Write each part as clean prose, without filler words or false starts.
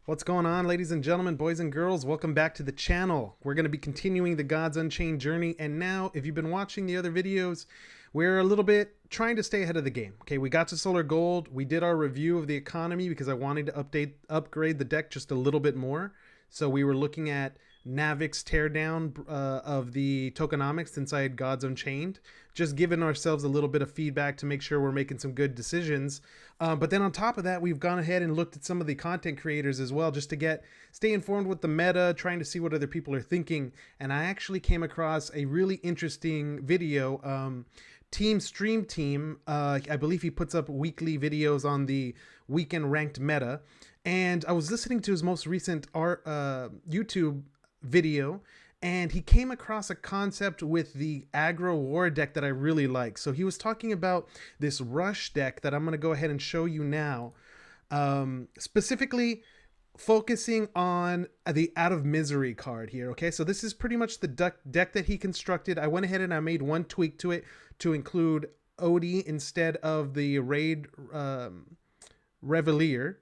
What's going on, ladies and gentlemen, boys and girls? Welcome back to the channel. We're going to be continuing the Gods Unchained journey. And now, if you've been watching the other videos, we're a little bit trying to stay ahead of the game. Okay, we got to Solar Gold. We did our review of the economy because I wanted to upgrade the deck just a little bit more. So we were looking at Navik's teardown of the tokenomics inside Gods Unchained, just giving ourselves a little bit of feedback to make sure we're making some good decisions. But then on top of that, we've gone ahead and looked at some of the content creators as well, just to stay informed with the meta, trying to see what other people are thinking. And I actually came across a really interesting video. Stream Team, I believe he puts up weekly videos on the weekend ranked meta. And I was listening to his most recent YouTube video, and he came across a concept with the Aggro war deck that I really like. So he was talking about this rush deck that I'm going to go ahead and show you now, specifically focusing on the Out of Misery card here. Okay, so this is pretty much the deck that he constructed. I went ahead and I made one tweak to it to include Odie instead of the Raid Revelier.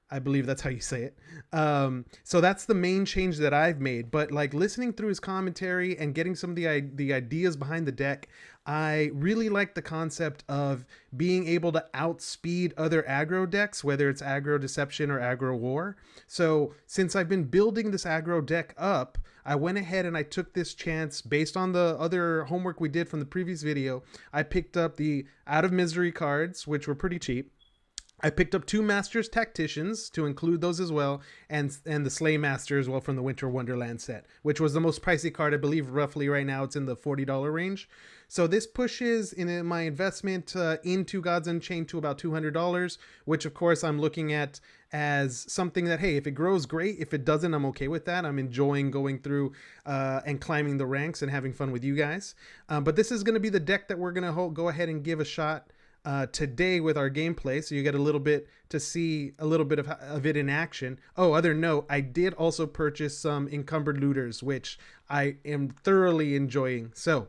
I believe that's how you say it. So that's the main change that I've made. But like listening through his commentary and getting some of the ideas behind the deck, I really like the concept of being able to outspeed other aggro decks, whether it's aggro deception or aggro war. So since I've been building this aggro deck up, I went ahead and I took this chance based on the other homework we did from the previous video. I picked up the Out of Misery cards, which were pretty cheap. I picked up 2 Masters Tacticians to include those as well, and the Slay Master as well from the Winter Wonderland set, which was the most pricey card. I believe roughly right now it's in the $40 range. So this pushes in my investment into Gods Unchained to about $200, which of course I'm looking at as something that, hey, if it grows, great. If it doesn't, I'm okay with that. I'm enjoying going through and climbing the ranks and having fun with you guys. But this is going to be the deck that we're going to go ahead and give a shot today with our gameplay, so you get a little bit to see a little bit of it in action. Oh, other note, I did also purchase some encumbered looters, which I am thoroughly enjoying. So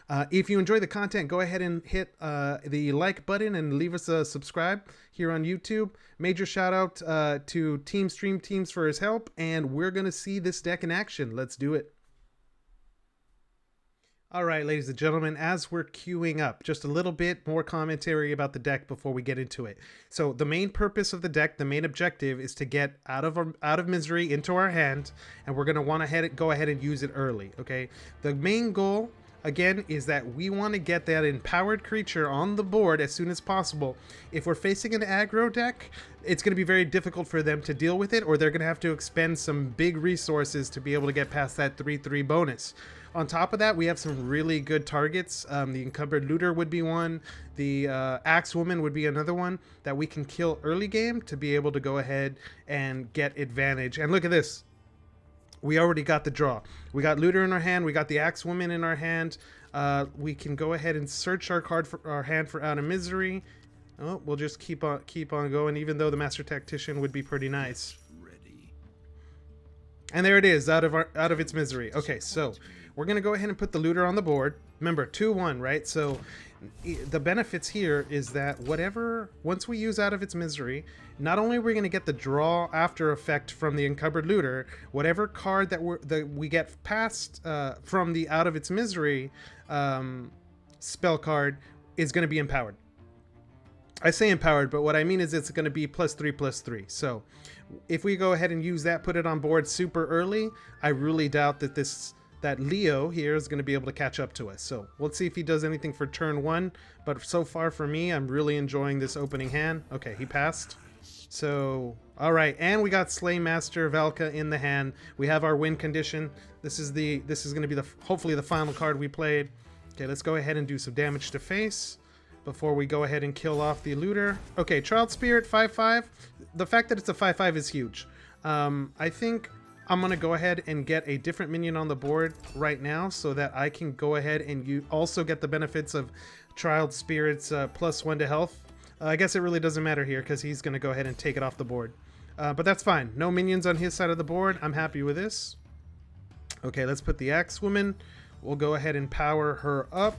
if you enjoy the content, go ahead and hit the like button and leave us a subscribe here on YouTube. Major shout out to Stream Teams for his help, and we're gonna see this deck in action. Let's do it. All right, ladies and gentlemen, as we're queuing up, just a little bit more commentary about the deck before we get into it. So the main purpose of the deck, the main objective, is to get out of misery into our hand, and we're going to want to go ahead and use it early, okay? The main goal, again, is that we want to get that empowered creature on the board as soon as possible. If we're facing an aggro deck, it's going to be very difficult for them to deal with it, or they're going to have to expend some big resources to be able to get past that 3/3 bonus. On top of that, we have some really good targets. The Encumbered Looter would be one. The Axe Woman would be another one that we can kill early game to be able to go ahead and get advantage. And look at this. We already got the draw. We got Looter in our hand. We got the Axe Woman in our hand. We can go ahead and search our hand for Out of Misery. Oh, we'll just keep on going, even though the Master Tactician would be pretty nice. And there it is, out of its misery. Okay, so we're gonna go ahead and put the Looter on the board. Remember, 2/1, right? So the benefits here is that once we use Out of its misery, not only are we gonna get the draw after effect from the Encumbered Looter, whatever card that we get past from the Out of its misery spell card is gonna be empowered. I say empowered, but what I mean is it's going to be +3/+3. So if we go ahead and use that, put it on board super early, I really doubt that Leo here is going to be able to catch up to us. So let's see if he does anything for turn 1. But so far for me, I'm really enjoying this opening hand. Okay, he passed. So, all right, and we got Slay Master Valka in the hand. We have our win condition. This is going to be hopefully the final card we played. Okay, let's go ahead and do some damage to face before we go ahead and kill off the Looter. Okay, Child Spirit 5/5. The fact that it's a 5/5 is huge. I think I'm going to go ahead and get a different minion on the board right now so that I can go ahead and you also get the benefits of Child Spirit's +1 to health. I guess it really doesn't matter here because he's going to go ahead and take it off the board. But that's fine. No minions on his side of the board. I'm happy with this. Okay, let's put the Axe Woman. We'll go ahead and power her up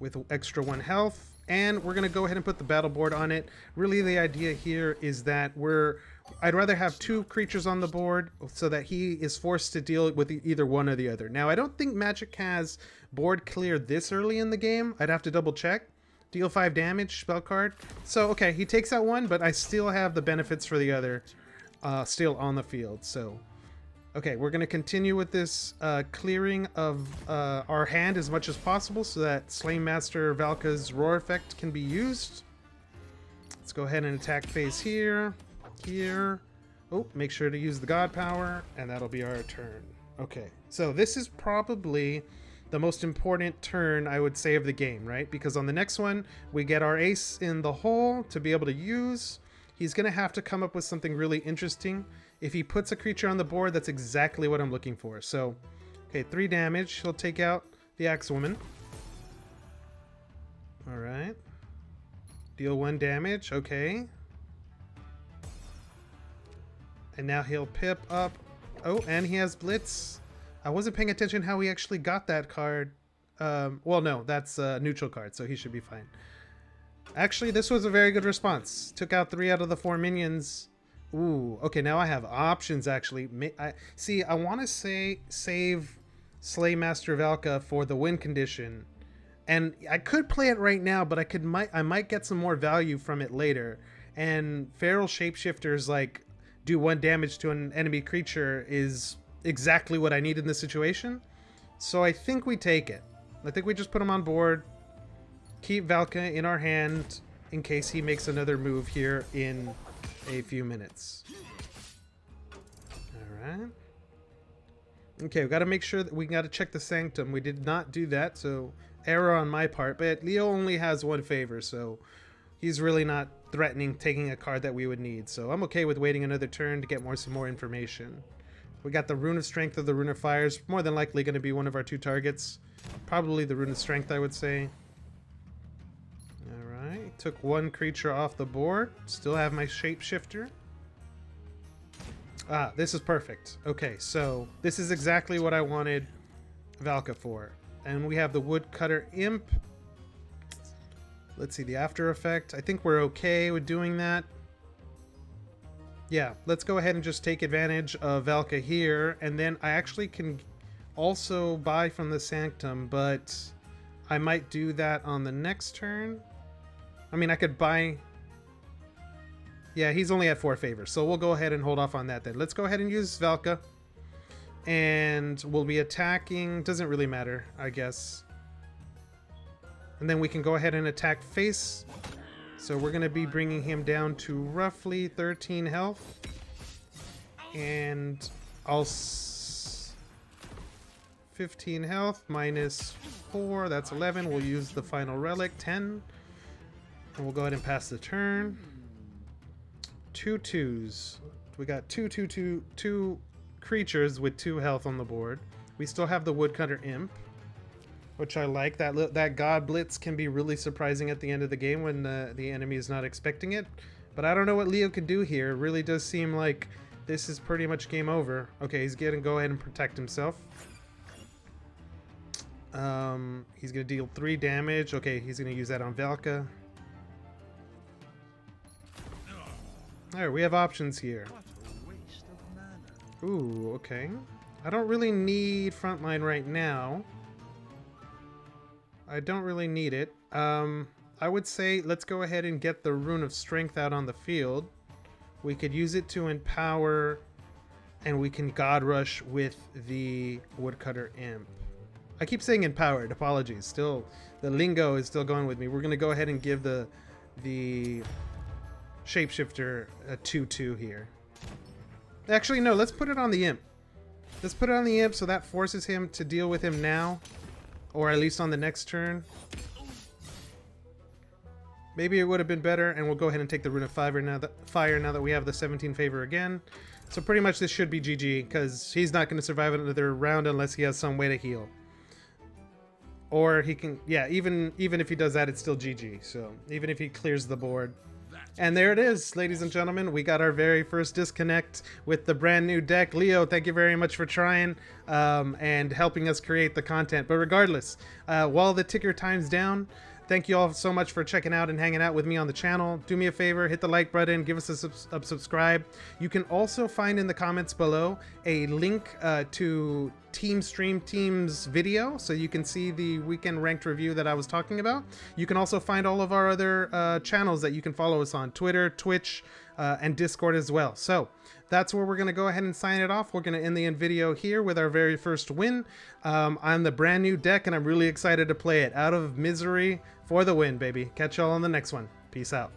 with extra 1 health. And we're going to go ahead and put the battle board on it. Really, the idea here is that we're I'd rather have 2 creatures on the board so that he is forced to deal with either one or the other. Now, I don't think Magic has board clear this early in the game. I'd have to double check. Deal 5 damage, spell card. So, okay, he takes out one, but I still have the benefits for the other still on the field. So, okay, we're going to continue with this clearing of our hand as much as possible so that Slaymaster Valka's Roar effect can be used. Let's go ahead and attack phase here. Here. Oh, make sure to use the God Power, and that'll be our turn. Okay, so this is probably the most important turn, I would say, of the game, right? Because on the next one, we get our ace in the hole to be able to use. He's going to have to come up with something really interesting. If he puts a creature on the board, that's exactly what I'm looking for. So, okay, 3 damage. He'll take out the Axewoman. All right. Deal 1 damage. Okay. And now he'll pip up. Oh, and he has Blitz. I wasn't paying attention how he actually got that card. Well, no, that's a neutral card, so he should be fine. Actually, this was a very good response. Took out 3 out of the 4 minions. Ooh, okay, now I have options, actually. I want to save Slaymaster Valka for the win condition. And I could play it right now, but I might get some more value from it later. And Feral Shapeshifters, like, do 1 damage to an enemy creature is exactly what I need in this situation. So I think we take it. I think we just put him on board. Keep Valka in our hand in case he makes another move here in a few minutes. Alright. Okay, we've got to make sure that we got to check the Sanctum. We did not do that, so error on my part. But Leo only has 1 favor, so he's really not threatening taking a card that we would need. So I'm okay with waiting another turn to get some more information. We got the Rune of Strength or the Rune of Fires. More than likely going to be one of our 2 targets. Probably the Rune of Strength, I would say. Alright. Took 1 creature off the board. Still have my Shapeshifter. Ah, this is perfect. Okay, so this is exactly what I wanted Valka for. And we have the Woodcutter Imp. Let's see the after effect. I think we're okay with doing that. Yeah, let's go ahead and just take advantage of Valka here. And then I actually can also buy from the Sanctum, but I might do that on the next turn. I mean, I could buy... Yeah, he's only at 4 favors, so we'll go ahead and hold off on that then. Let's go ahead and use Valka. And we'll be attacking... Doesn't really matter, I guess. And then we can go ahead and attack face. So we're going to be bringing him down to roughly 13 health. And I'll... 15 health minus 4, that's 11. We'll use the final relic, 10. And we'll go ahead and pass the turn. 2 2s. We got two creatures with 2 health on the board. We still have the Woodcutter Imp, which I like. That God Blitz can be really surprising at the end of the game when the enemy is not expecting it. But I don't know what Leo can do here. It really does seem like this is pretty much game over. Okay, he's going to go ahead and protect himself. He's going to deal 3 damage. Okay, he's going to use that on Valka. Alright, we have options here. Ooh, okay. I don't really need frontline right now. I don't really need it. I would say let's go ahead and get the Rune of Strength out on the field. We could use it to empower, and we can God Rush with the Woodcutter Imp. I keep saying empowered, apologies. Still, the lingo is still going with me. We're going to go ahead and give the Shapeshifter a 2/2 here. Actually, no, let's put it on the Imp. Let's put it on the Imp so that forces him to deal with him now. Or at least on the next turn. Maybe it would have been better, and we'll go ahead and take the Rune of Fire now that we have the 17 favor again. So pretty much this should be GG, because he's not going to survive another round unless he has some way to heal. Or he can, yeah, even if he does that, it's still GG. So even if he clears the board. And there it is, ladies and gentlemen. We got our very first disconnect with the brand new deck. Leo, thank you very much for trying and helping us create the content. But regardless, while the ticker times down, thank you all so much for checking out and hanging out with me on the channel. Do me a favor, hit the like button, give us a subscribe. You can also find in the comments below a link to Stream Team's video, so you can see the weekend ranked review that I was talking about. You can also find all of our other channels that you can follow us on: Twitter, Twitch, and Discord as well. So that's where we're going to go ahead and sign it off. We're going to end the video here with our very first win on the brand new deck, and I'm really excited to play it. Out of Misery for the win, baby. Catch y'all on the next one. Peace out.